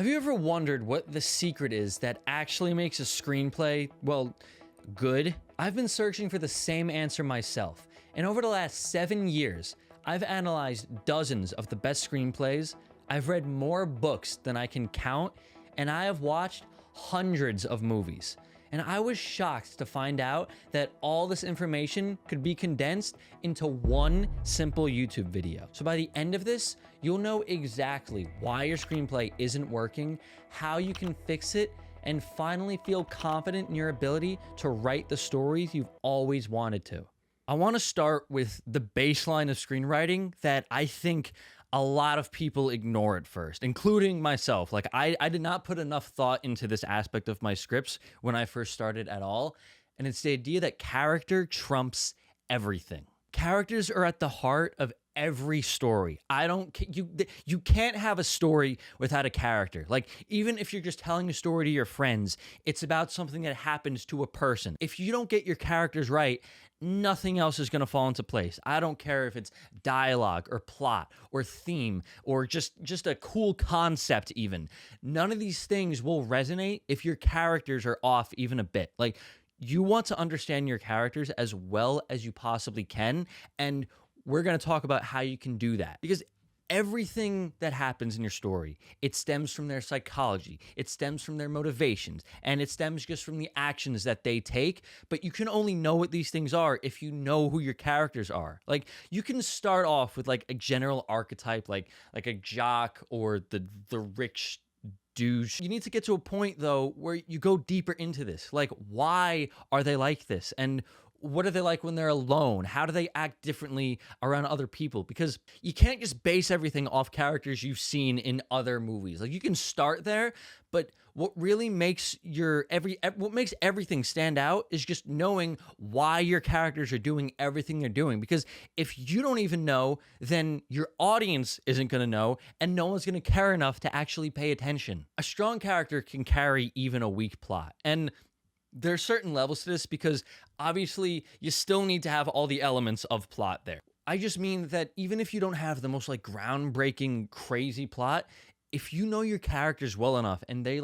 Have you ever wondered what the secret is that actually makes a screenplay, well, good? I've been searching for the same answer myself, and over the last 7 years, I've analyzed dozens of the best screenplays, I've read more books than I can count, and I have watched hundreds of movies. And I was shocked to find out that all this information could be condensed into one simple YouTube video. So by the end of this, you'll know exactly why your screenplay isn't working, how you can fix it, and finally feel confident in your ability to write the stories you've always wanted to. I want to start with the baseline of screenwriting that I think a lot of people ignore at first, including myself. Like I did not put enough thought into this aspect of my scripts when I first started at all. And it's the idea that character trumps everything. Characters are at the heart of every story. You can't have a story without a character. Like, even if you're just telling a story to your friends, it's about something that happens to a person. If you don't get your characters right, nothing else is going to fall into place. I don't care if it's dialogue or plot or theme or just a cool concept even. None of these things will resonate if your characters are off even a bit. Like, you want to understand your characters as well as you possibly can, and we're going to talk about how you can do that. Because everything that happens in your story, it stems from their psychology, it stems from their motivations, and it stems just from the actions that they take. But you can only know what these things are if you know who your characters are. Like, you can start off with like a general archetype, like a jock or the rich douche. You need to get to a point though where you go deeper into this. Like, why are they like this? And what are they like when they're alone? How do they act differently around other people? Because you can't just base everything off characters you've seen in other movies. Like, you can start there, but what really makes what makes everything stand out is just knowing why your characters are doing everything they're doing. Because if you don't even know, then your audience isn't going to know, and no one's going to care enough to actually pay attention. A strong character can carry even a weak plot. And there's certain levels to this because obviously you still need to have all the elements of plot there. I just mean that even if you don't have the most like groundbreaking, crazy plot, if you know your characters well enough and they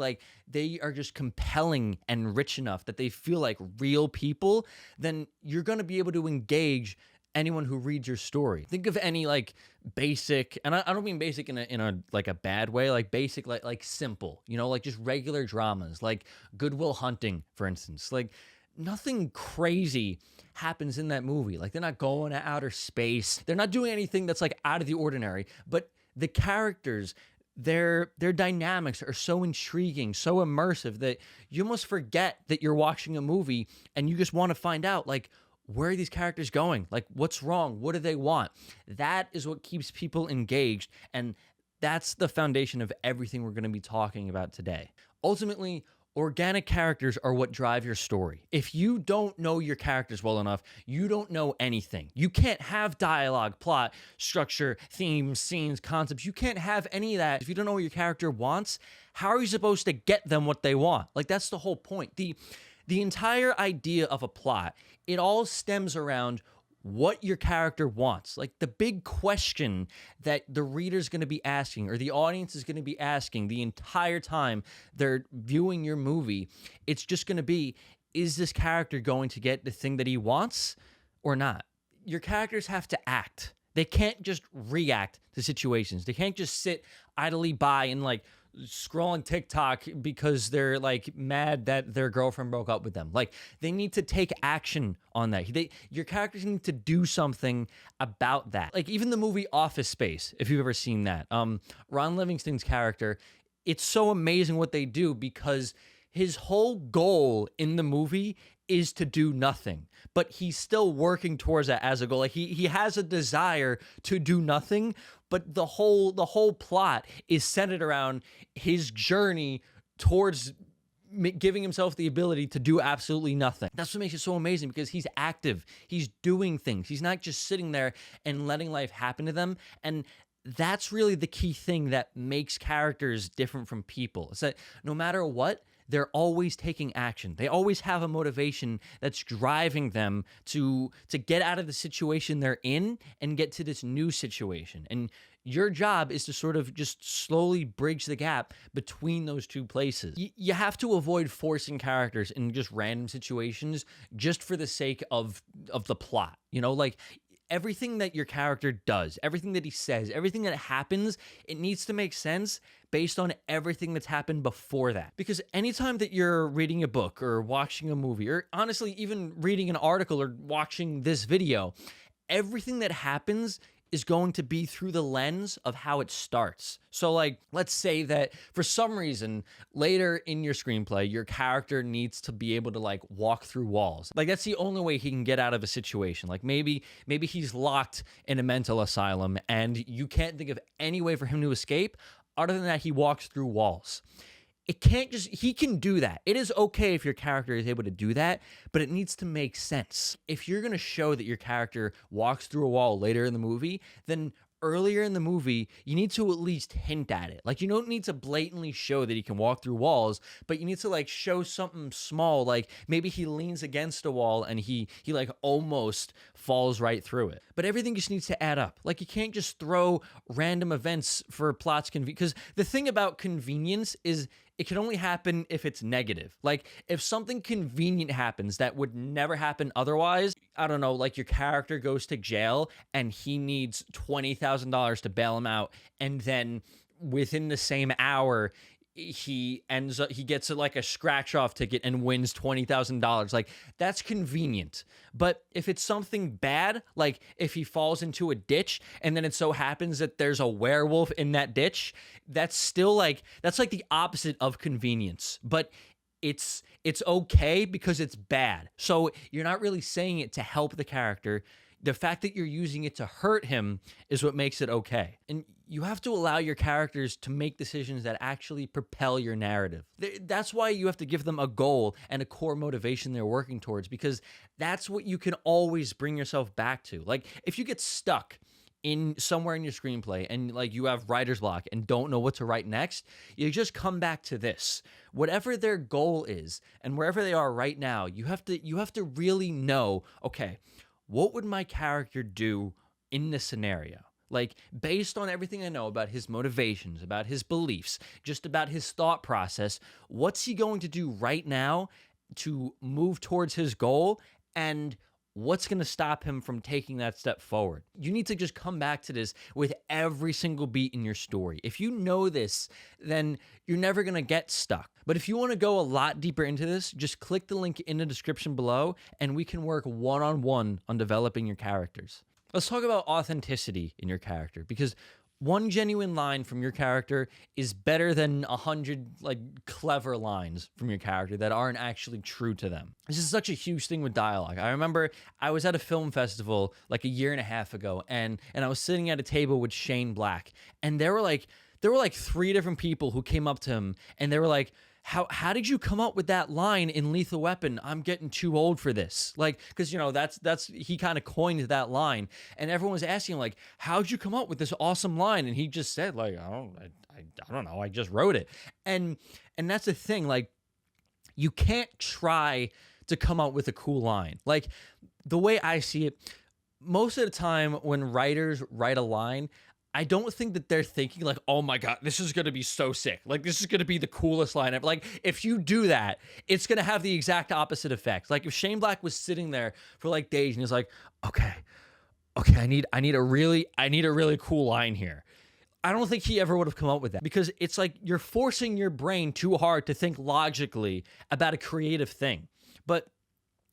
are just compelling and rich enough that they feel like real people, then you're going to be able to engage anyone who reads your story. Think of any like basic, and I don't mean basic in a like a bad way, like basic, like simple, like just regular dramas, like Good Will Hunting, for instance. Like, nothing crazy happens in that movie. Like, they're not going to outer space. They're not doing anything that's like out of the ordinary, but the characters, their dynamics are so intriguing, so immersive that you almost forget that you're watching a movie and you just want to find out, like, where are these characters going? Like, what's wrong? What do they want? That is what keeps people engaged, and that's the foundation of everything we're going to be talking about today. Ultimately, organic characters are what drive your story. If you don't know your characters well enough, you don't know anything. You can't have dialogue, plot, structure, themes, scenes, concepts. You can't have any of that. If you don't know what your character wants, how are you supposed to get them what they want? Like, that's the whole point. The entire idea of a plot, it all stems around what your character wants. Like, the big question that the reader's going to be asking, or the audience is going to be asking the entire time they're viewing your movie, it's just going to be, is this character going to get the thing that he wants or not? Your characters have to act. They can't just react to situations. They can't just sit idly by and like scrolling TikTok because they're like mad that their girlfriend broke up with them. Like, they need to take action on that. Your characters need to do something about that. Like, even the movie Office Space, if you've ever seen that, Ron Livingston's character, it's so amazing what they do because his whole goal in the movie is to do nothing, but he's still working towards that as a goal. Like, he has a desire to do nothing, but the whole plot is centered around his journey towards giving himself the ability to do absolutely nothing. That's what makes it so amazing, because he's active, he's doing things, he's not just sitting there and letting life happen to them. And that's really the key thing that makes characters different from people. It's that no matter what, they're always taking action. They always have a motivation that's driving them to get out of the situation they're in and get to this new situation. And your job is to sort of just slowly bridge the gap between those two places. You have to avoid forcing characters in just random situations just for the sake of the plot. You know, like everything that your character does, everything that he says, everything that happens, it needs to make sense based on everything that's happened before that. Because anytime that you're reading a book or watching a movie, or honestly, even reading an article or watching this video, everything that happens is going to be through the lens of how it starts. So like, let's say that for some reason later in your screenplay, your character needs to be able to like walk through walls. Like that's the only way he can get out of a situation. Like maybe he's locked in a mental asylum and you can't think of any way for him to escape other than that he walks through walls. It can't just, he can do that. It is okay if your character is able to do that, but it needs to make sense. If you're going to show that your character walks through a wall later in the movie, then earlier in the movie, you need to at least hint at it. Like you don't need to blatantly show that he can walk through walls, but you need to like show something small, like maybe he leans against a wall and he like almost falls right through it. But everything just needs to add up. Like you can't just throw random events for plot's convenience. Because the thing about convenience is it can only happen if it's negative. Like if something convenient happens that would never happen otherwise, I don't know, like your character goes to jail and he needs $20,000 to bail him out. And then within the same hour, he gets like a scratch off ticket and wins $20,000. Like that's convenient. But if it's something bad, like if he falls into a ditch and then it so happens that there's a werewolf in that ditch, that's still like, that's like the opposite of convenience. But it's okay because it's bad. So you're not really saying it to help the character. The fact that you're using it to hurt him is what makes it okay. And you have to allow your characters to make decisions that actually propel your narrative. That's why you have to give them a goal and a core motivation they're working towards, because that's what you can always bring yourself back to. Like if you get stuck in somewhere in your screenplay and like you have writer's block and don't know what to write next, you just come back to this. Whatever their goal is and wherever they are right now, you have to really know, okay, what would my character do in this scenario? Like, based on everything I know about his motivations, about his beliefs, just about his thought process, what's he going to do right now to move towards his goal? And what's going to stop him from taking that step forward? You need to just come back to this with every single beat in your story. If you know this, then you're never going to get stuck. But if you want to go a lot deeper into this, just click the link in the description below and we can work one-on-one on developing your characters. Let's talk about authenticity in your character, because one genuine line from your character is better than 100 like clever lines from your character that aren't actually true to them. This is such a huge thing with dialogue. I remember I was at a film festival like a year and a half ago, and I was sitting at a table with Shane Black, and there were like 3 different people who came up to him, and they were like, How did you come up with that line in Lethal Weapon? I'm getting too old for this. Like, because, you know, that's he kind of coined that line. And everyone was asking him, like, how'd you come up with this awesome line? And he just said, like, I don't know. I just wrote it. And that's the thing. Like, you can't try to come up with a cool line. Like, the way I see it, most of the time when writers write a line, I don't think that they're thinking like, oh my God, this is going to be so sick. Like, this is going to be the coolest line ever. Like, if you do that, it's going to have the exact opposite effect. Like, if Shane Black was sitting there for like days and he's like, okay, I need a really cool line here. I don't think he ever would have come up with that, because it's like you're forcing your brain too hard to think logically about a creative thing. But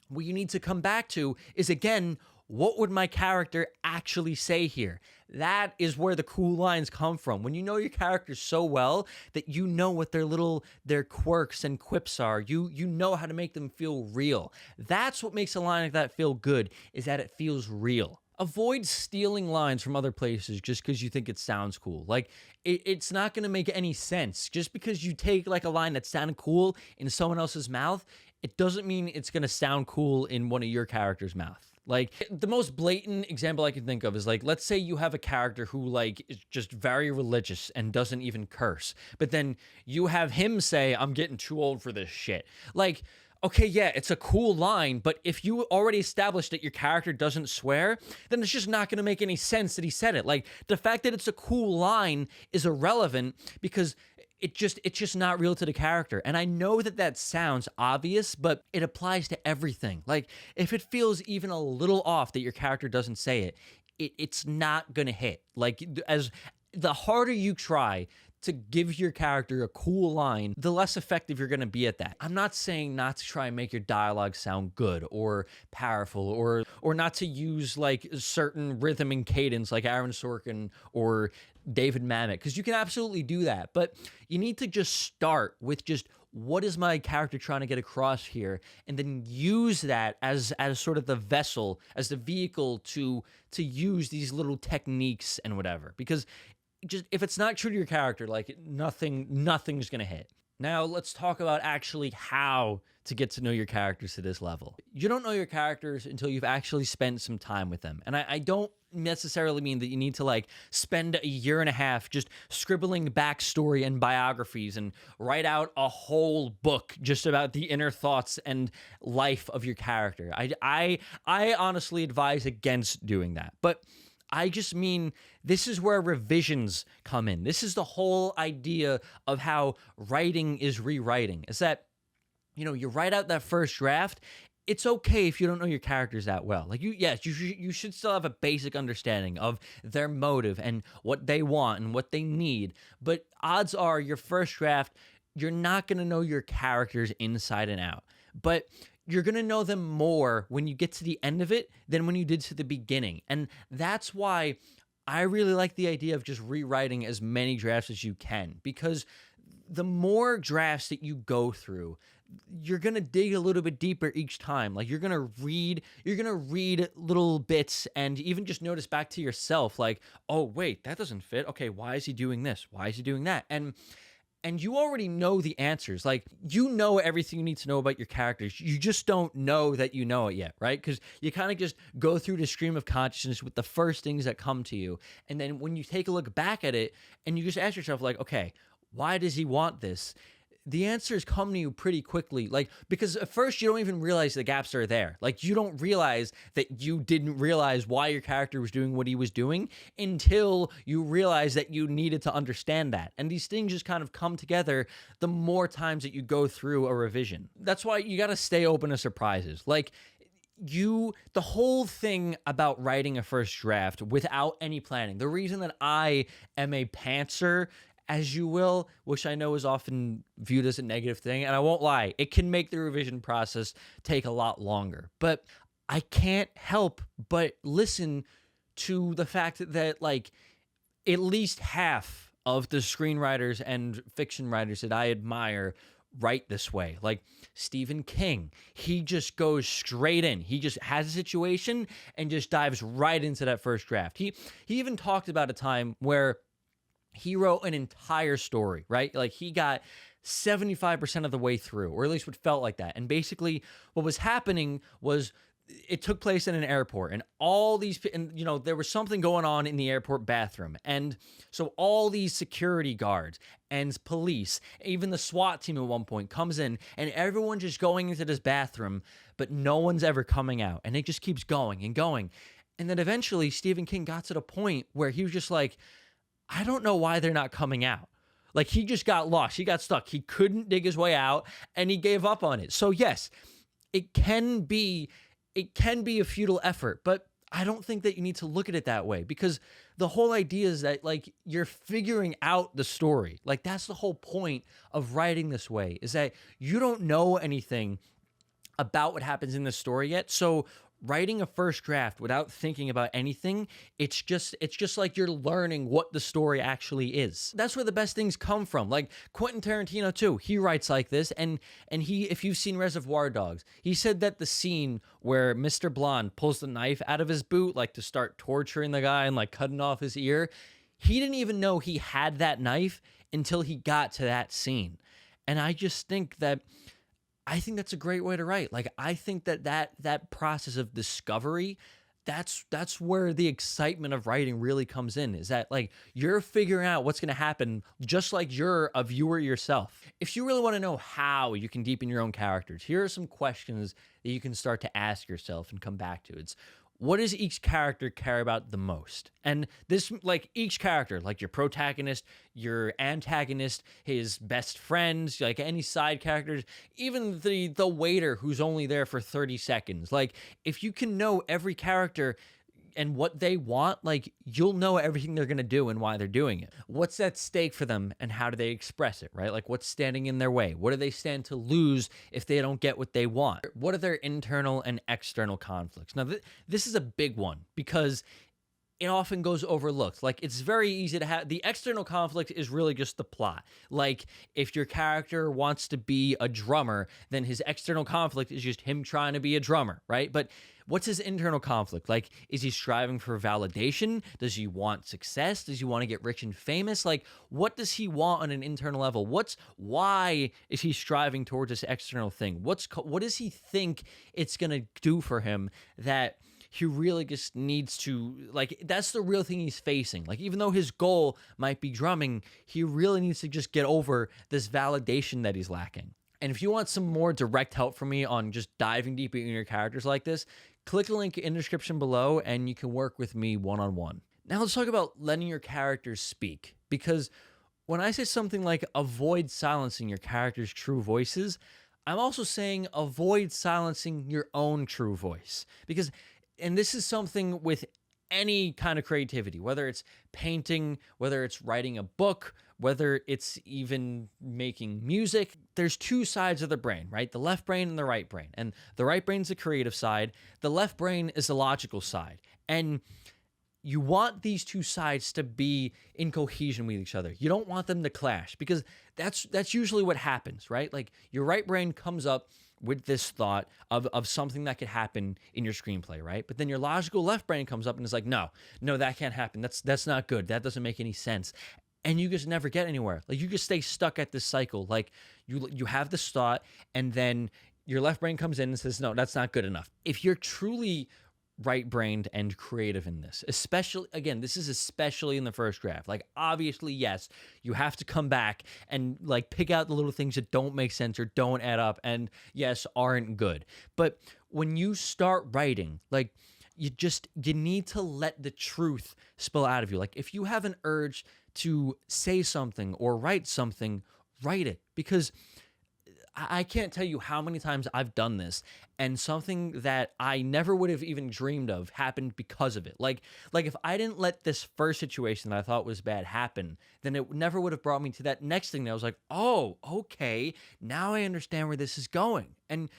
what you need to come back to is, again, what would my character actually say here? That is where the cool lines come from. When you know your characters so well that you know what their quirks and quips are, you know how to make them feel real. That's what makes a line like that feel good, is that it feels real. Avoid stealing lines from other places just because you think it sounds cool. Like, it's not going to make any sense. Just because you take like a line that sounded cool in someone else's mouth, it doesn't mean it's going to sound cool in one of your character's mouth. Like, the most blatant example I can think of is, like, let's say you have a character who, like, is just very religious and doesn't even curse, but then you have him say, I'm getting too old for this shit. Like, okay, yeah, it's a cool line, but if you already established that your character doesn't swear, then it's just not going to make any sense that he said it. Like, the fact that it's a cool line is irrelevant because it's just not real to the character. And I know that that sounds obvious, but it applies to everything. Like, if it feels even a little off that your character doesn't say it, it's not gonna hit. Like, as the harder you try to give your character a cool line, the less effective you're going to be at that. I'm not saying not to try and make your dialogue sound good or powerful, or not to use like certain rhythm and cadence like Aaron Sorkin or David Mamet, because you can absolutely do that. But you need to just start with just, what is my character trying to get across here, and then use that as sort of the vessel, as the vehicle to use these little techniques and whatever. Because just, if it's not true to your character, like, nothing's gonna hit. Now let's talk about actually how to get to know your characters to this level. You don't know your characters until you've actually spent some time with them. And I don't necessarily mean that you need to like spend a year and a half just scribbling backstory and biographies and write out a whole book just about the inner thoughts and life of your character. I honestly advise against doing that. But I just mean, this is where revisions come in. This is the whole idea of how writing is rewriting. Is that, you write out that first draft. It's okay if you don't know your characters that well. Like, you should still have a basic understanding of their motive and what they want and what they need. But odds are, your first draft, you're not going to know your characters inside and out. But you're going to know them more when you get to the end of it than when you did to the beginning. And that's why I really like the idea of just rewriting as many drafts as you can, because the more drafts that you go through, you're going to dig a little bit deeper each time. Like, you're going to read little bits and even just notice back to yourself, like, oh, wait, that doesn't fit. Okay, why is he doing this? Why is he doing that? And you already know the answers. Like, you know everything you need to know about your characters. You just don't know that you know it yet, right? Because you kind of just go through the stream of consciousness with the first things that come to you. And then when you take a look back at it and you just ask yourself, like, okay, why does he want this? The answers come to you pretty quickly. Like, because at first you don't even realize the gaps are there. Like, you don't realize that you didn't realize why your character was doing what he was doing until you realize that you needed to understand that. And these things just kind of come together the more times that you go through a revision. That's why you got to stay open to surprises. Like, the whole thing about writing a first draft without any planning, the reason that I am a pantser, as you will, which I know is often viewed as a negative thing, and I won't lie, it can make the revision process take a lot longer. But I can't help but listen to the fact that, like, at least half of the screenwriters and fiction writers that I admire write this way. Like Stephen King, he just goes straight in. He just has a situation and just dives right into that first draft. He even talked about a time where he wrote an entire story, right? Like, he got 75% of the way through, or at least what felt like that. And basically what was happening was, it took place in an airport, and all these, and there was something going on in the airport bathroom. And so all these security guards and police, even the SWAT team at one point comes in, and everyone just going into this bathroom, but no one's ever coming out. And it just keeps going and going. And then eventually Stephen King got to the point where he was just like, I don't know why they're not coming out. Like, he just got lost. He got stuck. He couldn't dig his way out, and he gave up on it. So yes, it can be a futile effort, but I don't think that you need to look at it that way, because the whole idea is that, like, you're figuring out the story. Like, that's the whole point of writing this way, is that you don't know anything about what happens in the story yet. So writing a first draft without thinking about anything, it's just like you're learning what the story actually is. That's where the best things come from. Like Quentin Tarantino too, he writes like this, and he, if you've seen Reservoir Dogs, he said that the scene where Mr. Blonde pulls the knife out of his boot, like to start torturing the guy and like cutting off his ear, he didn't even know he had that knife until he got to that scene. And I just think that I think that's a great way to write. Like, I think that process of discovery, that's where the excitement of writing really comes in, is that like you're figuring out what's going to happen just like you're a viewer yourself. If you really want to know how you can deepen your own characters, here are some questions that you can start to ask yourself and come back to. It's, what does each character care about the most? And this, like, each character, like your protagonist, your antagonist, his best friends, like any side characters, even the waiter who's only there for 30 seconds. Like, if you can know every character and what they want, like, you'll know everything they're going to do and why they're doing it. What's at stake for them and how do they express it, right? Like, what's standing in their way? What do they stand to lose if they don't get what they want? What are their internal and external conflicts? Now, this is a big one because it often goes overlooked. Like, it's very easy to have the external conflict is really just the plot. Like, if your character wants to be a drummer, then his external conflict is just him trying to be a drummer, right? But what's his internal conflict? Like, is he striving for validation? Does he want success? Does he want to get rich and famous? Like, what does he want on an internal level? Why is he striving towards this external thing? What does he think it's going to do for him that he really just needs to, like, that's the real thing he's facing. Like, even though his goal might be drumming, he really needs to just get over this validation that he's lacking. And if you want some more direct help from me on just diving deeper into your characters like this, click the link in the description below and you can work with me one-on-one. Now let's talk about letting your characters speak, because when I say something like avoid silencing your character's true voices, I'm also saying avoid silencing your own true voice. Because, and this is something with any kind of creativity, whether it's painting, whether it's writing a book, whether it's even making music, there's two sides of the brain, right? The left brain and the right brain. And the right brain's the creative side. The left brain is the logical side. And you want these two sides to be in cohesion with each other. You don't want them to clash, because that's usually what happens, right? Like, your right brain comes up with this thought of something that could happen in your screenplay, right? But then your logical left brain comes up and is like, no, that can't happen. That's not good. That doesn't make any sense. And you just never get anywhere. Like, you just stay stuck at this cycle. Like, you have this thought, and then your left brain comes in and says, no, that's not good enough. If you're truly right-brained and creative in this, especially, again, this is especially in the first draft. Like, obviously, yes, you have to come back and, like, pick out the little things that don't make sense or don't add up and, yes, aren't good. But when you start writing, like, you need to let the truth spill out of you. Like, if you have an urge to say something or write something, write it. Because I can't tell you how many times I've done this, and something that I never would have even dreamed of happened because of it. Like if I didn't let this first situation that I thought was bad happen, then it never would have brought me to that next thing that I was like, oh, okay, now I understand where this is going. And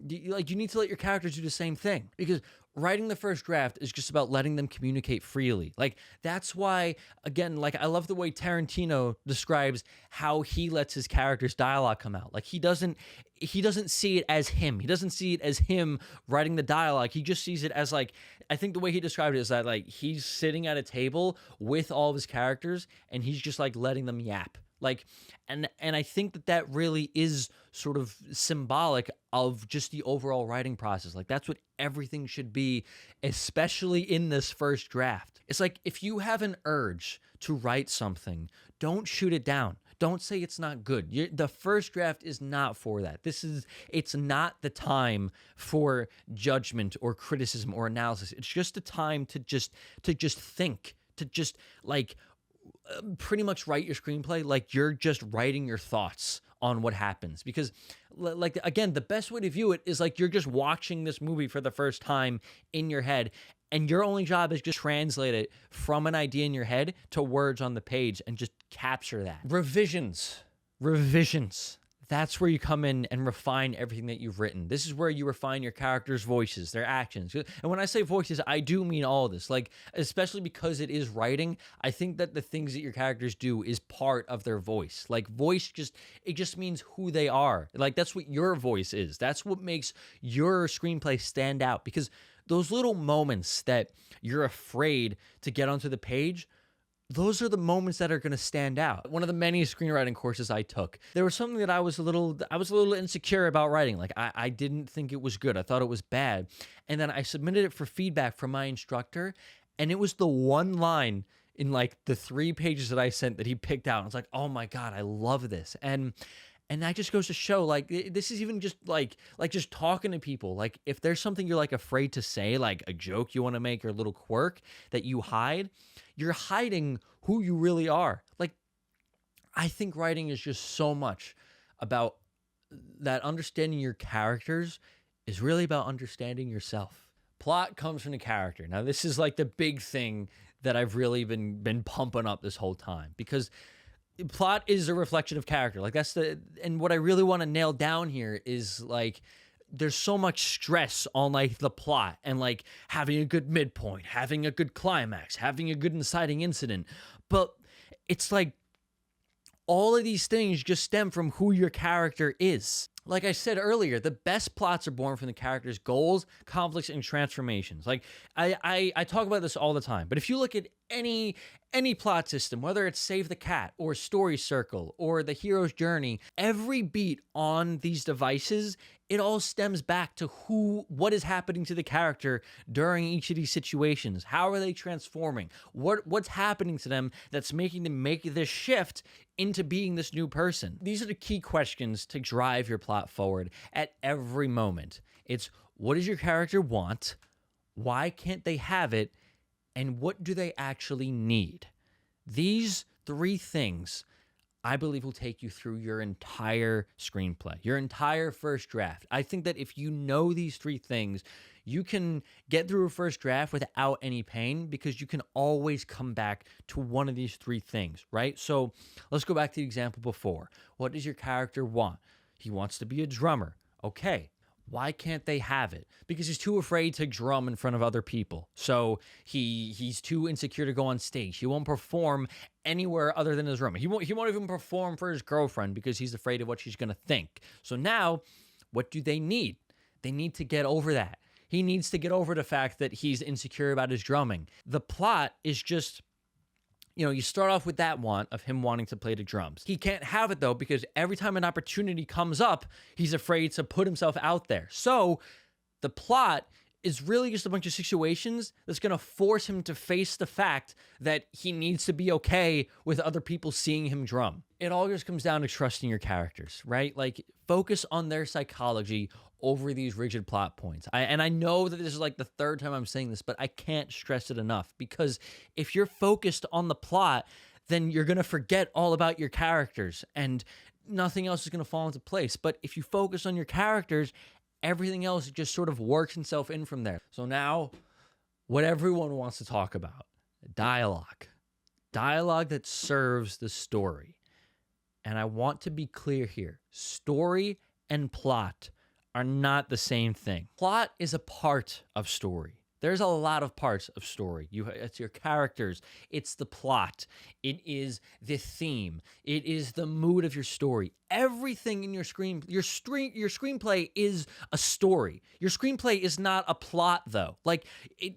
you need to let your characters do the same thing, because writing the first draft is just about letting them communicate freely. Like, that's why, again, like, I love the way Tarantino describes how he lets his characters' dialogue come out. Like, he doesn't see it as him. He doesn't see it as him writing the dialogue. He just sees it as, like, I think the way he described it is that, like, he's sitting at a table with all of his characters and he's just, like, letting them yap. Like, and I think that really is sort of symbolic of just the overall writing process. Like, that's what everything should be, especially in this first draft. It's like, if you have an urge to write something, don't shoot it down. Don't say it's not good. The first draft is not for that. It's not the time for judgment or criticism or analysis. It's just a time to just think, to just, like, pretty much write your screenplay like you're just writing your thoughts on what happens. Because, like, again, the best way to view it is like you're just watching this movie for the first time in your head, and your only job is just translate it from an idea in your head to words on the page and just capture that. Revisions. That's where you come in and refine everything that you've written. This is where you refine your characters' voices, their actions. And when I say voices, I do mean all of this. Like, especially because it is writing, I think that the things that your characters do is part of their voice. Like, voice just means who they are. Like, that's what your voice is. That's what makes your screenplay stand out. Because those little moments that you're afraid to get onto the page, those are the moments that are going to stand out. One of the many screenwriting courses I took, there was something that I was a little insecure about writing. Like I didn't think it was good. I thought it was bad. And then I submitted it for feedback from my instructor, and it was the one line in like the 3 pages that I sent that he picked out. And I was like, "Oh my God, I love this." And that just goes to show, like, this is even just like just talking to people. Like, if there's something you're like afraid to say, like a joke you want to make or a little quirk that you hide, you're hiding who you really are. Like, I think writing is just so much about that. Understanding your characters is really about understanding yourself. Plot comes from the character. Now, this is like the big thing that I've really been pumping up this whole time, because plot is a reflection of character. Like, and what I really want to nail down here is like, there's so much stress on like the plot and like having a good midpoint, having a good climax, having a good inciting incident. But it's like all of these things just stem from who your character is. Like I said earlier, the best plots are born from the character's goals, conflicts, and transformations. Like I talk about this all the time, but if you look at any plot system, whether it's Save the Cat or Story Circle or The Hero's Journey, every beat on these devices, it all stems back to what is happening to the character during each of these situations. How are they transforming? What's happening to them that's making them make this shift into being this new person? These are the key questions to drive your plot forward at every moment. It's, what does your character want? Why can't they have it? And what do they actually need? These 3 things, I believe, will take you through your entire screenplay, your entire first draft. I think that if you know these 3 things, you can get through a first draft without any pain, because you can always come back to one of these 3 things, right? So let's go back to the example before. What does your character want? He wants to be a drummer. Okay. Why can't they have it? Because he's too afraid to drum in front of other people. So he's too insecure to go on stage. He won't perform anywhere other than his room. He won't even perform for his girlfriend because he's afraid of what she's going to think. So now, what do they need? They need to get over that. He needs to get over the fact that he's insecure about his drumming. The plot is just, you start off with that want of him wanting to play the drums. He can't have it though, because every time an opportunity comes up, he's afraid to put himself out there. So the plot is really just a bunch of situations that's going to force him to face the fact that he needs to be okay with other people seeing him drum. It all just comes down to trusting your characters, right? Like, focus on their psychology over these rigid plot points. I know that this is like the 3rd time I'm saying this, but I can't stress it enough, because if you're focused on the plot, then you're going to forget all about your characters and nothing else is going to fall into place. But if you focus on your characters, everything else just sort of works itself in from there. So now, what everyone wants to talk about, dialogue. Dialogue that serves the story. And I want to be clear here. Story and plot are not the same thing. Plot is a part of story. There's a lot of parts of story. It's your characters. It's the plot. It is the theme. It is the mood of your story. Everything in your screenplay is a story. Your screenplay is not a plot, though. Like,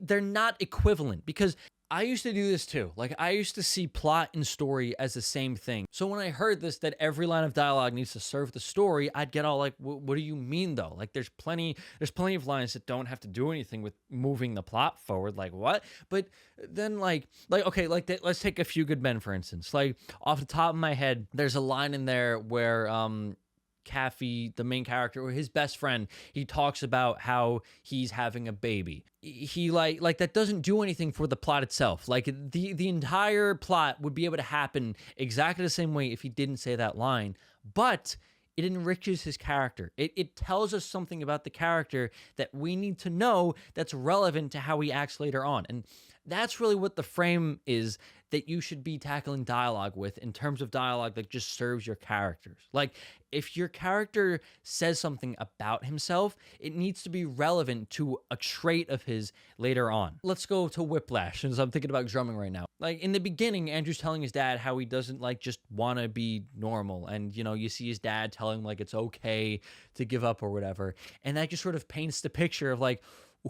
they're not equivalent, because I used to do this too. Like, I used to see plot and story as the same thing. So when I heard this, that every line of dialogue needs to serve the story, I'd get all like, what do you mean though? Like, there's plenty of lines that don't have to do anything with moving the plot forward. Like, what? But then okay, let's take A Few Good Men, for instance. Like, off the top of my head, there's a line in there where, Kathy, the main character, or his best friend, he talks about how he's having a baby. He like that doesn't do anything for the plot itself. Like, the entire plot would be able to happen exactly the same way if he didn't say that line, but it enriches his character. It tells us something about the character that we need to know, that's relevant to how he acts later on. And that's really what the frame is that you should be tackling dialogue with, in terms of dialogue that just serves your characters. Like, if your character says something about himself, it needs to be relevant to a trait of his later on. Let's go to Whiplash, since I'm thinking about drumming right now. Like, in the beginning, Andrew's telling his dad how he doesn't just want to be normal. And, you see his dad telling him it's okay to give up or whatever. And that just sort of paints the picture of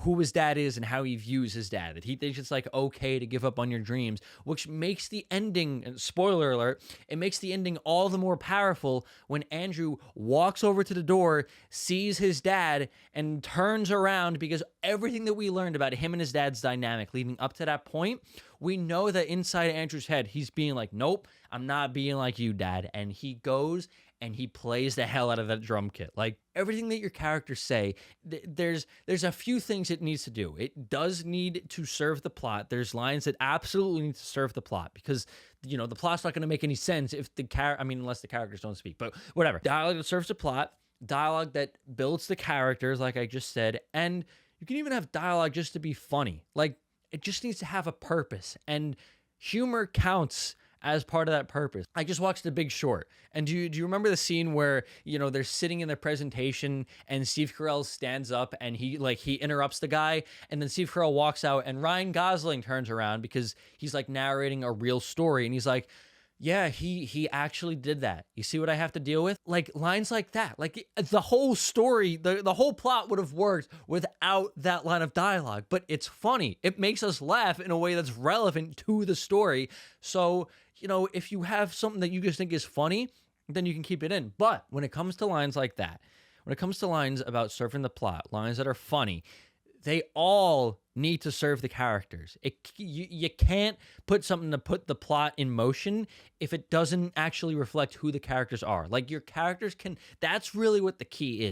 who his dad is and how he views his dad, that he thinks it's like okay to give up on your dreams, which makes the ending, and spoiler alert, it makes the ending all the more powerful when Andrew walks over to the door, sees his dad, and turns around, because everything that we learned about him and his dad's dynamic leading up to that point, we know that inside Andrew's head, he's being like, nope, I'm not being like you, Dad. And he goes and he plays the hell out of that drum kit. Like, everything that your characters say, there's a few things it needs to do. It does need to serve the plot. There's lines that absolutely need to serve the plot, because, you know, the plot's not going to make any sense if unless the characters don't speak, but whatever. Dialogue that serves the plot, dialogue that builds the characters, like I just said, and you can even have dialogue just to be funny. Like, it just needs to have a purpose, and humor counts as part of that purpose. I just watched The Big Short, and do you remember the scene where, you know, they're sitting in the presentation and Steve Carell stands up and he interrupts the guy, and then Steve Carell walks out and Ryan Gosling turns around because he's like narrating a real story, and he's like, yeah, he actually did that. You see what I have to deal with? Like, lines like that. Like, the whole story, the whole plot would have worked without that line of dialogue. But it's funny. It makes us laugh in a way that's relevant to the story. So, you know, if you have something that you just think is funny, then you can keep it in. But when it comes to lines like that, when it comes to lines about serving the plot, lines that are funny, they all need to serve the characters. You can't put something to put the plot in motion if it doesn't actually reflect who the characters are. Like, your characters can, that's really what the key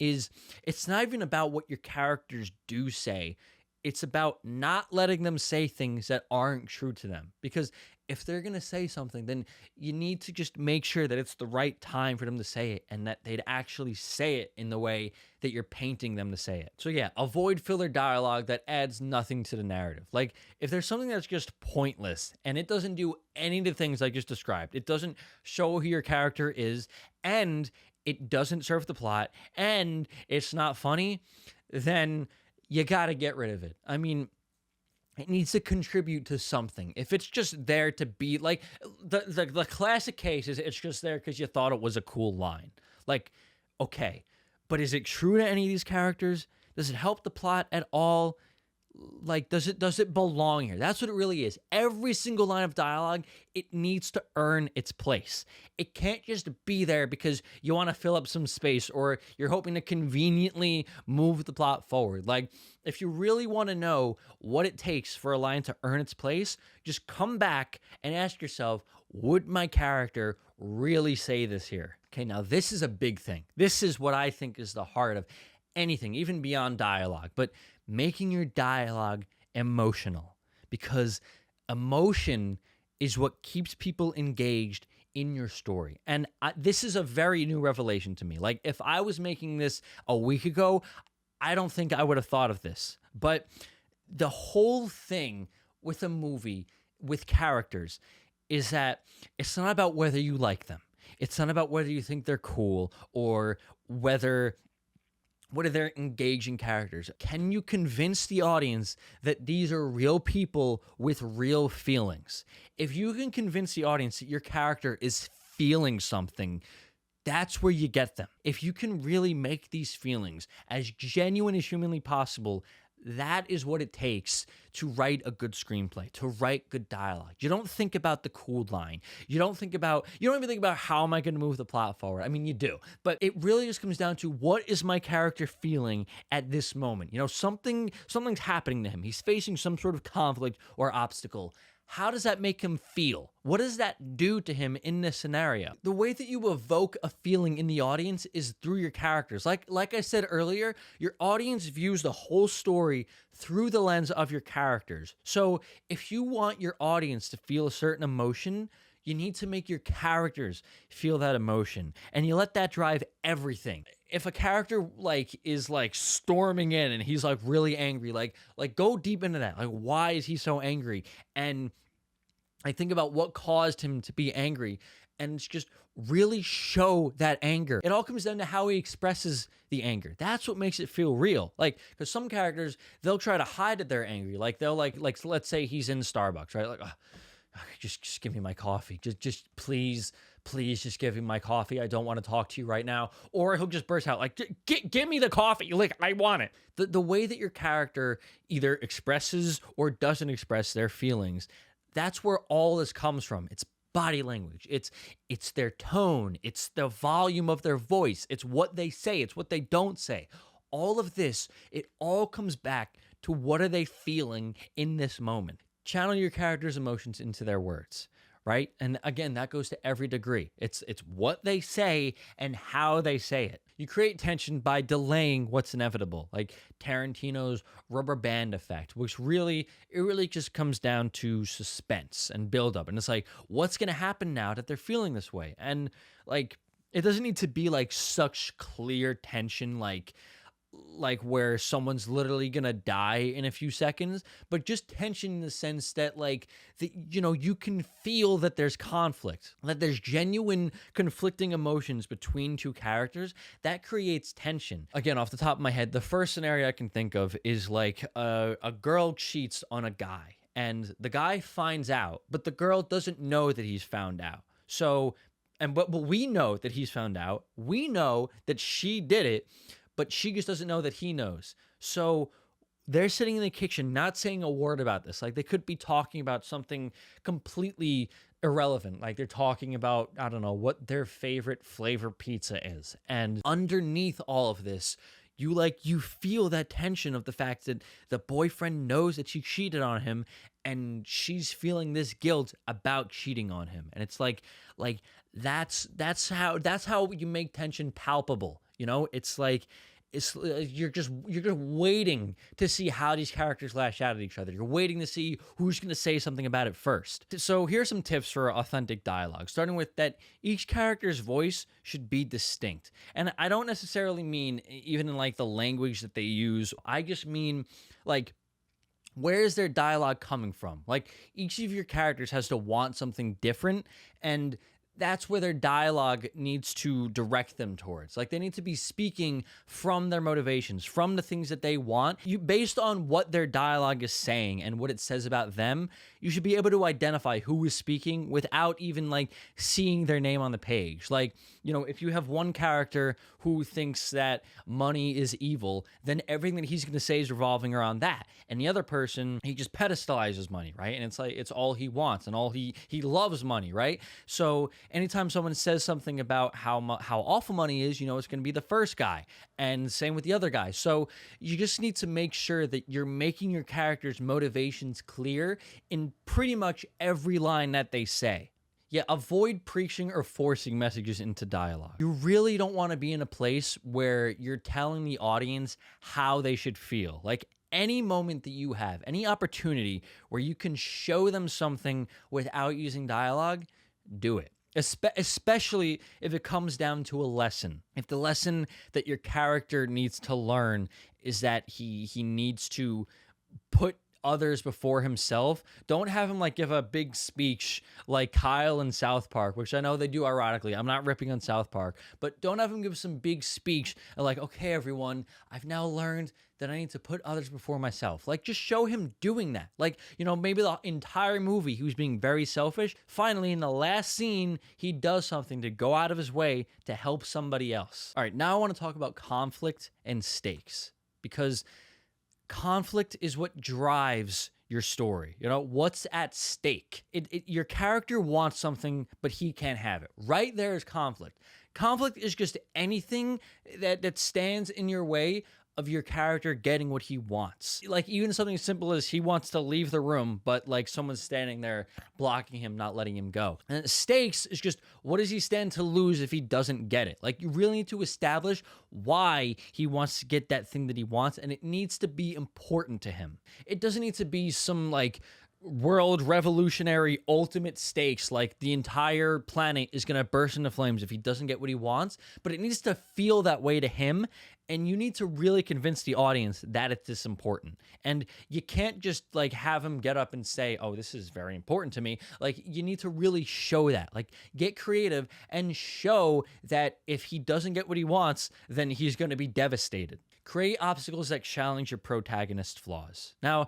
is it's not even about what your characters do say. It's about not letting them say things that aren't true to them. Because if they're going to say something, then you need to just make sure that it's the right time for them to say it, and that they'd actually say it in the way that you're painting them to say it. So yeah, avoid filler dialogue that adds nothing to the narrative. Like, if there's something that's just pointless and it doesn't do any of the things I just described, it doesn't show who your character is, and it doesn't serve the plot, and it's not funny, then you got to get rid of it. I mean, it needs to contribute to something. If it's just there to be, like, the classic case is it's just there because you thought it was a cool line. Like, okay, but is it true to any of these characters? Does it help the plot at all? Like, does it belong here? That's what it really is. Every single line of dialogue, it needs to earn its place. It can't just be there because you want to fill up some space or you're hoping to conveniently move the plot forward. Like, if you really want to know what it takes for a line to earn its place, just come back and ask yourself, would my character really say this here? Okay, now this is a big thing. This is what I think is the heart of anything, even beyond dialogue, but making your dialogue emotional, because emotion is what keeps people engaged in your story. And this is a very new revelation to me. Like, if I was making this a week ago, I don't think I would have thought of this. But the whole thing with a movie, with characters, is that it's not about whether you like them. It's not about whether you think they're cool or whether they're engaging characters. Can you convince the audience that these are real people with real feelings? If you can convince the audience that your character is feeling something, that's where you get them. If you can really make these feelings as genuine as humanly possible, that is what it takes to write a good screenplay, to write good dialogue. You don't think about the cool line. You don't even think about how am I going to move the plot forward. I mean, you do, but it really just comes down to what is my character feeling at this moment? You know, something's happening to him. He's facing some sort of conflict or obstacle. How does that make him feel? What does that do to him in this scenario? The way that you evoke a feeling in the audience is through your characters. Like I said earlier, your audience views the whole story through the lens of your characters. So if you want your audience to feel a certain emotion, you need to make your characters feel that emotion, and you let that drive everything. If a character is storming in and he's really angry, like go deep into that. Like, why is he so angry? And I think about what caused him to be angry, and it's just really show that anger. It all comes down to how he expresses the anger. That's what makes it feel real. Like, because some characters, they'll try to hide that they're angry. Like, they'll let's say he's in Starbucks, right? Like, oh, just give me my coffee. Just please please just give me my coffee. I don't want to talk to you right now. Or he'll just burst out like, give me the coffee. Like, I want it. The way that your character either expresses or doesn't express their feelings, that's where all this comes from. It's body language. It's their tone. It's the volume of their voice. It's what they say. It's what they don't say. All of this, it all comes back to what are they feeling in this moment. Channel your character's emotions into their words, right? And again, that goes to every degree. It's what they say and how they say it. You create tension by delaying what's inevitable, like Tarantino's rubber band effect, which really just comes down to suspense and buildup. And it's like, what's going to happen now that they're feeling this way? And like, it doesn't need to be like such clear tension, like where someone's literally gonna die in a few seconds, but just tension in the sense that like you can feel that there's conflict, that there's genuine conflicting emotions between two characters. That creates tension. Again, off the top of my head, the first scenario I can think of is like a girl cheats on a guy and the guy finds out, but the girl doesn't know that he's found out. So, but we know that he's found out. We know that she did it, but she just doesn't know that he knows. So they're sitting in the kitchen, not saying a word about this. Like they could be talking about something completely irrelevant. Like they're talking about, I don't know, what their favorite flavor pizza is. And underneath all of this, you feel that tension of the fact that the boyfriend knows that she cheated on him and she's feeling this guilt about cheating on him. And it's like that's how you make tension palpable. It's like you're just waiting to see how these characters lash out at each other. You're waiting to see who's going to say something about it first. So here's some tips for authentic dialogue, starting with that each character's voice should be distinct. And I don't necessarily mean even in like the language that they use. I just mean like, where is their dialogue coming from? Like each of your characters has to want something different, and that's where their dialogue needs to direct them towards. Like they need to be speaking from their motivations, from the things that they want. Based on what their dialogue is saying and what it says about them, you should be able to identify who is speaking without even like seeing their name on the page. Like, if you have one character who thinks that money is evil, then everything that he's going to say is revolving around that. And the other person, he just pedestalizes money, right? And it's like, it's all he wants and all he loves money, right? So anytime someone says something about how awful money is, it's going to be the first guy, and same with the other guy. So you just need to make sure that you're making your character's motivations clear in pretty much every line that they say. Yeah, avoid preaching or forcing messages into dialogue. You really don't want to be in a place where you're telling the audience how they should feel. Like any moment that you have, any opportunity where you can show them something without using dialogue, do it. Especially if it comes down to a lesson. If the lesson that your character needs to learn is that he needs to put others before himself, don't have him like give a big speech like Kyle in South Park, which I know they do ironically. I'm not ripping on South Park, but don't have him give some big speech like, okay, everyone, I've now learned that I need to put others before myself. Like, just show him doing that. Like, maybe the entire movie he was being very selfish. Finally, in the last scene, he does something to go out of his way to help somebody else. All right, now I want to talk about conflict and stakes, because conflict is what drives your story. What's at stake. Your character wants something, but he can't have it. Right there is conflict. Conflict is just anything that stands in your way of your character getting what he wants. Like even something as simple as he wants to leave the room, but like someone's standing there blocking him, not letting him go. And stakes is just, what does he stand to lose if he doesn't get it? Like you really need to establish why he wants to get that thing that he wants, and it needs to be important to him. It doesn't need to be some like world revolutionary ultimate stakes, like the entire planet is going to burst into flames if he doesn't get what he wants, but it needs to feel that way to him. And you need to really convince the audience that it's this important. And you can't just like have him get up and say, oh, this is very important to me. Like you need to really show that. Like get creative and show that if he doesn't get what he wants, then he's going to be devastated. Create obstacles that challenge your protagonist's flaws. Now,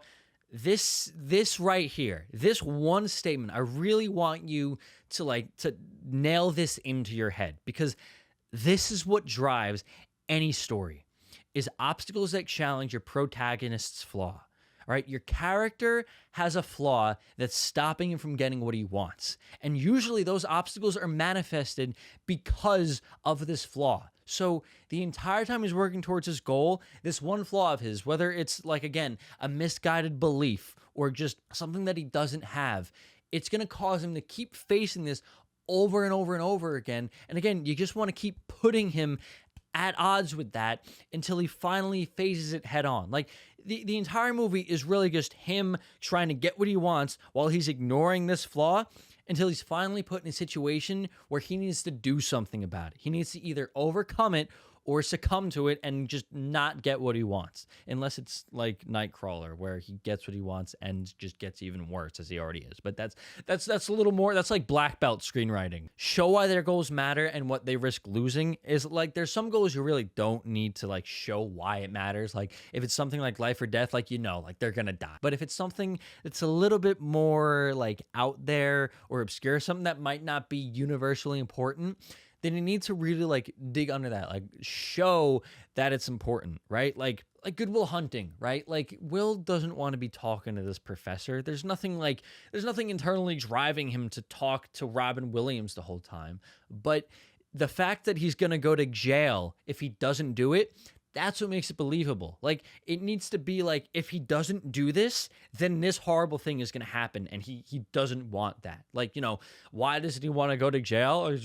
this right here, this one statement, I really want you to nail this into your head, because this is what drives any story, is obstacles that challenge your protagonist's flaw. All right, your character has a flaw that's stopping him from getting what he wants. And usually those obstacles are manifested because of this flaw. So the entire time he's working towards his goal, this one flaw of his, whether it's like, again, a misguided belief or just something that he doesn't have, it's going to cause him to keep facing this over and over and over again. And again, you just want to keep putting him at odds with that until he finally faces it head on. Like the entire movie is really just him trying to get what he wants while he's ignoring this flaw until he's finally put in a situation where he needs to do something about it. He needs to either overcome it or succumb to it and just not get what he wants. Unless it's like Nightcrawler, where he gets what he wants and just gets even worse as he already is. But that's a little more, that's like black belt screenwriting. Show why their goals matter and what they risk losing. Is like, there's some goals you really don't need to like show why it matters. Like if it's something like life or death, like, like they're gonna die. But if it's something that's a little bit more like out there or obscure, something that might not be universally important, then you need to really like dig under that, like show that it's important, right? Like Good Will Hunting, right? Like Will doesn't want to be talking to this professor. There's nothing internally driving him to talk to Robin Williams the whole time. But the fact that he's going to go to jail if he doesn't do it, that's what makes it believable. Like, it needs to be like, if he doesn't do this, then this horrible thing is going to happen, and he doesn't want that. Like, why doesn't he want to go to jail? Or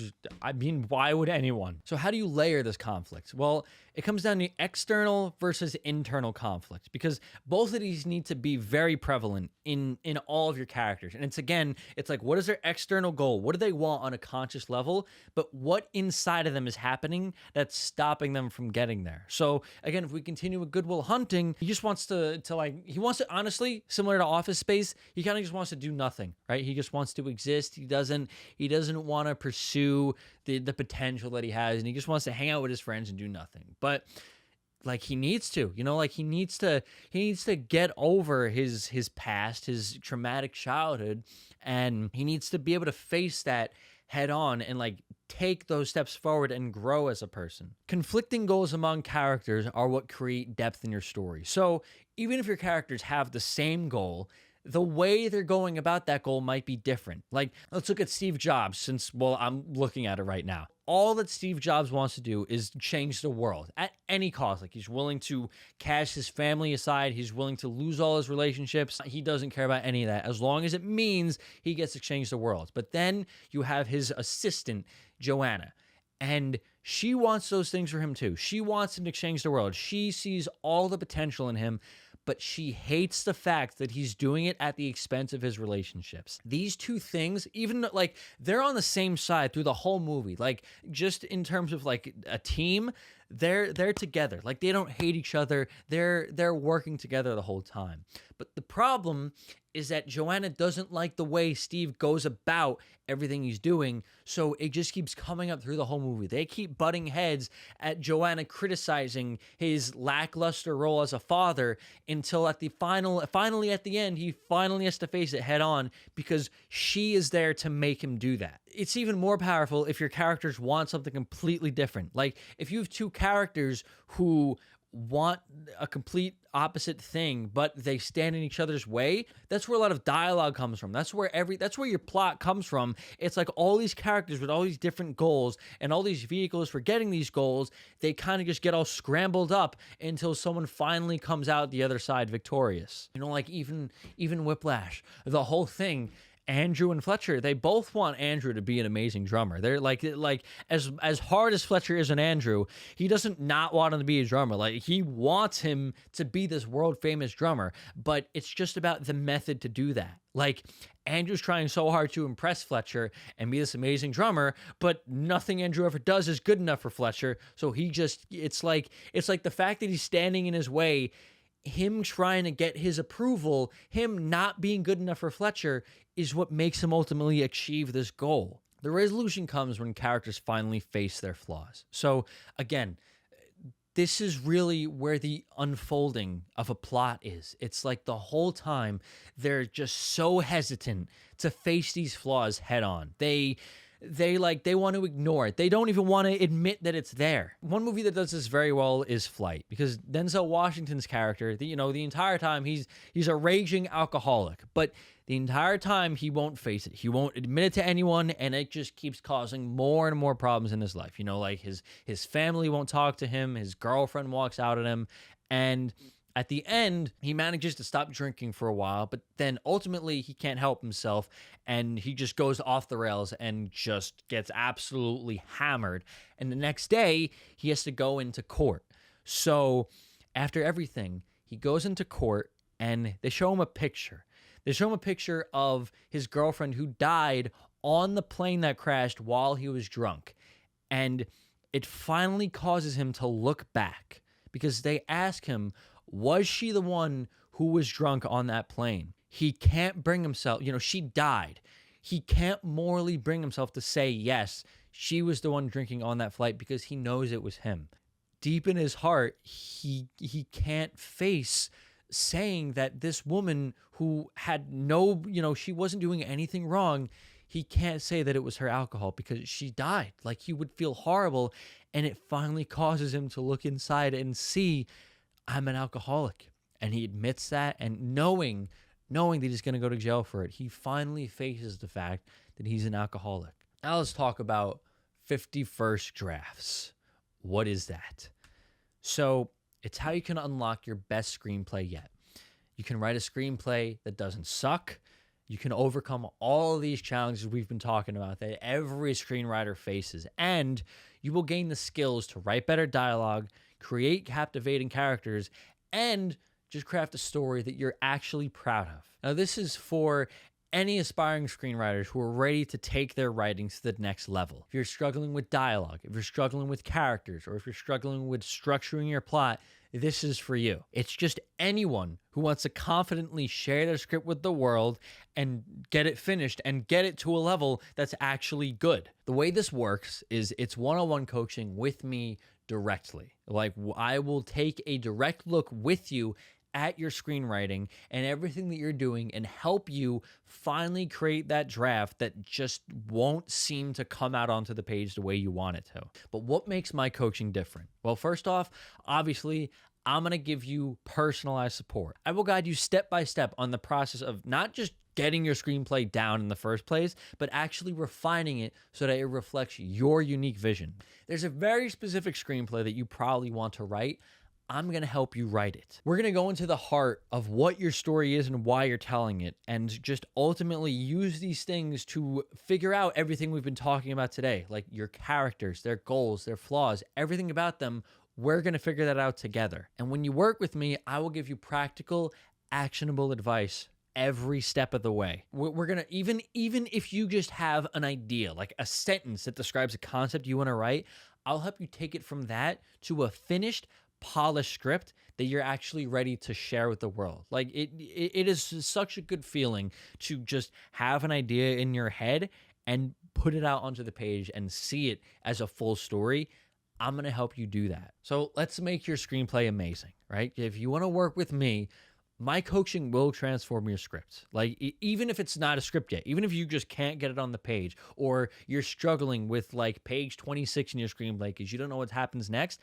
why would anyone? So how do you layer this conflict? Well, it comes down to external versus internal conflict, because both of these need to be very prevalent in all of your characters. And it's like, what is their external goal? What do they want on a conscious level? But what inside of them is happening that's stopping them from getting there? So again, if we continue with Good Will Hunting, he just wants to honestly, similar to Office Space, he kind of just wants to do nothing, right? He just wants to exist. He doesn't want to pursue the potential that he has, and he just wants to hang out with his friends and do nothing. But like he needs to, he needs to get over his past, his traumatic childhood, and he needs to be able to face that head on and like take those steps forward and grow as a person. Conflicting goals among characters are what create depth in your story. So even if your characters have the same goal, the way they're going about that goal might be different. Like, let's look at Steve Jobs, since, I'm looking at it right now. All that Steve Jobs wants to do is change the world at any cost. Like, he's willing to cast his family aside. He's willing to lose all his relationships. He doesn't care about any of that, as long as it means he gets to change the world. But then you have his assistant, Joanna, and she wants those things for him too. She wants him to change the world. She sees all the potential in him, but she hates the fact that he's doing it at the expense of his relationships. These two things, even like they're on the same side through the whole movie, like just in terms of like a team, they're together. Like they don't hate each other. They're working together the whole time. But the problem is that Joanna doesn't like the way Steve goes about everything he's doing, so it just keeps coming up through the whole movie. They keep butting heads at Joanna criticizing his lackluster role as a father until finally at the end, he finally has to face it head on because she is there to make him do that. It's even more powerful if your characters want something completely different. Like if you have two characters who want a complete opposite thing, but they stand in each other's way, that's where a lot of dialogue comes from. That's where your plot comes from. It's like all these characters with all these different goals and all these vehicles for getting these goals, they kind of just get all scrambled up until someone finally comes out the other side victorious. Like even Whiplash, the whole thing, Andrew and Fletcher, they both want Andrew to be an amazing drummer. They're like as hard as Fletcher is on Andrew, he doesn't not want him to be a drummer. Like he wants him to be this world famous drummer, but it's just about the method to do that. Like Andrew's trying so hard to impress Fletcher and be this amazing drummer, but nothing Andrew ever does is good enough for Fletcher. So it's like the fact that he's standing in his way, him trying to get his approval, him not being good enough for Fletcher is what makes him ultimately achieve this goal. The resolution comes when characters finally face their flaws. So again, this is really where the unfolding of a plot is. It's like the whole time they're just so hesitant to face these flaws head on. They want to ignore it. They don't even want to admit that it's there. One movie that does this very well is Flight, because Denzel Washington's character, the entire time he's a raging alcoholic, but the entire time he won't face it. He won't admit it to anyone, and it just keeps causing more and more problems in his life. Like his family won't talk to him, his girlfriend walks out at him, and at the end, he manages to stop drinking for a while, but then ultimately he can't help himself and he just goes off the rails and just gets absolutely hammered. And the next day, he has to go into court. So after everything, he goes into court and they show him a picture. They show him a picture of his girlfriend who died on the plane that crashed while he was drunk. And it finally causes him to look back because they ask him, was she the one who was drunk on that plane? He can't bring himself, she died. He can't morally bring himself to say, yes, she was the one drinking on that flight because he knows it was him. Deep in his heart, he can't face saying that this woman who had no, she wasn't doing anything wrong, he can't say that it was her alcohol because she died. Like, he would feel horrible, and it finally causes him to look inside and see, I'm an alcoholic. And he admits that, and knowing that he's going to go to jail for it, he finally faces the fact that he's an alcoholic. Now let's talk about 51st drafts. What is that? So it's how you can unlock your best screenplay yet. You can write a screenplay that doesn't suck. You can overcome all of these challenges we've been talking about that every screenwriter faces, and you will gain the skills to write better dialogue, create captivating characters, and just craft a story that you're actually proud of. Now, this is for any aspiring screenwriters who are ready to take their writing to the next level. If you're struggling with dialogue, if you're struggling with characters, or if you're struggling with structuring your plot, this is for you. It's just anyone who wants to confidently share their script with the world and get it finished and get it to a level that's actually good. The way this works is it's one-on-one coaching with me directly. Like, I will take a direct look with you at your screenwriting and everything that you're doing and help you finally create that draft that just won't seem to come out onto the page the way you want it to. But what makes my coaching different? Well, first off, obviously, I'm going to give you personalized support. I will guide you step by step on the process of not just getting your screenplay down in the first place, but actually refining it so that it reflects your unique vision. There's a very specific screenplay that you probably want to write. I'm going to help you write it. We're going to go into the heart of what your story is and why you're telling it, and just ultimately use these things to figure out everything we've been talking about today, like your characters, their goals, their flaws, everything about them. We're going to figure that out together. And when you work with me, I will give you practical, actionable advice every step of the way. We're going to, even if you just have an idea, like a sentence that describes a concept you want to write, I'll help you take it from that to a finished, polished script that you're actually ready to share with the world. Like, it is such a good feeling to just have an idea in your head and put it out onto the page and see it as a full story. I'm going to help you do that. So let's make your screenplay amazing, right? If you want to work with me, my coaching will transform your script. Like, even if it's not a script yet, even if you just can't get it on the page, or you're struggling with like page 26 in your screenplay because you don't know what happens next,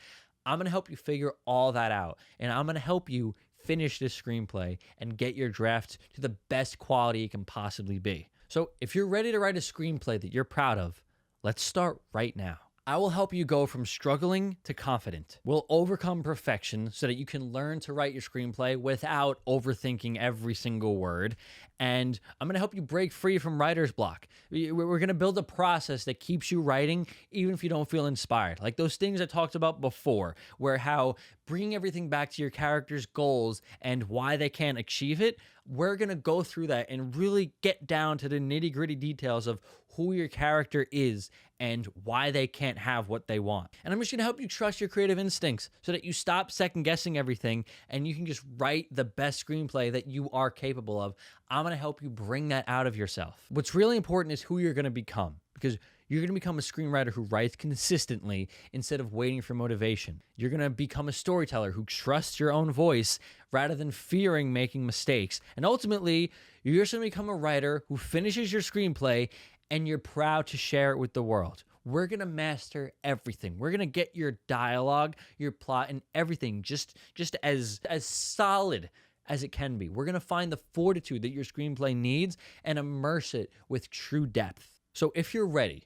I'm going to help you figure all that out. And I'm going to help you finish this screenplay and get your draft to the best quality it can possibly be. So if you're ready to write a screenplay that you're proud of, let's start right now. I will help you go from struggling to confident. We'll overcome perfection so that you can learn to write your screenplay without overthinking every single word. And I'm going to help you break free from writer's block. We're going to build a process that keeps you writing even if you don't feel inspired. Like those things I talked about before, where how bringing everything back to your character's goals and why they can't achieve it, we're going to go through that and really get down to the nitty-gritty details of who your character is and why they can't have what they want. And I'm just going to help you trust your creative instincts so that you stop second-guessing everything and you can just write the best screenplay that you are capable of. I'm going to help you bring that out of yourself. What's really important is who you're going to become, because You're going to become a screenwriter who writes consistently instead of waiting for motivation. You're going to become a storyteller who trusts your own voice rather than fearing making mistakes. And ultimately, you're just going to become a writer who finishes your screenplay and you're proud to share it with the world. We're going to master everything. We're going to get your dialogue, your plot, and everything just as solid as it can be. We're going to find the fortitude that your screenplay needs and immerse it with true depth. So if you're ready,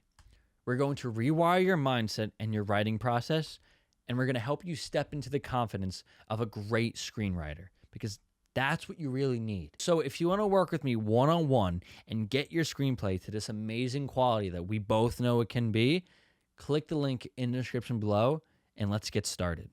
we're going to rewire your mindset and your writing process, and we're going to help you step into the confidence of a great screenwriter, because that's what you really need. So if you want to work with me one-on-one and get your screenplay to this amazing quality that we both know it can be, click the link in the description below and let's get started.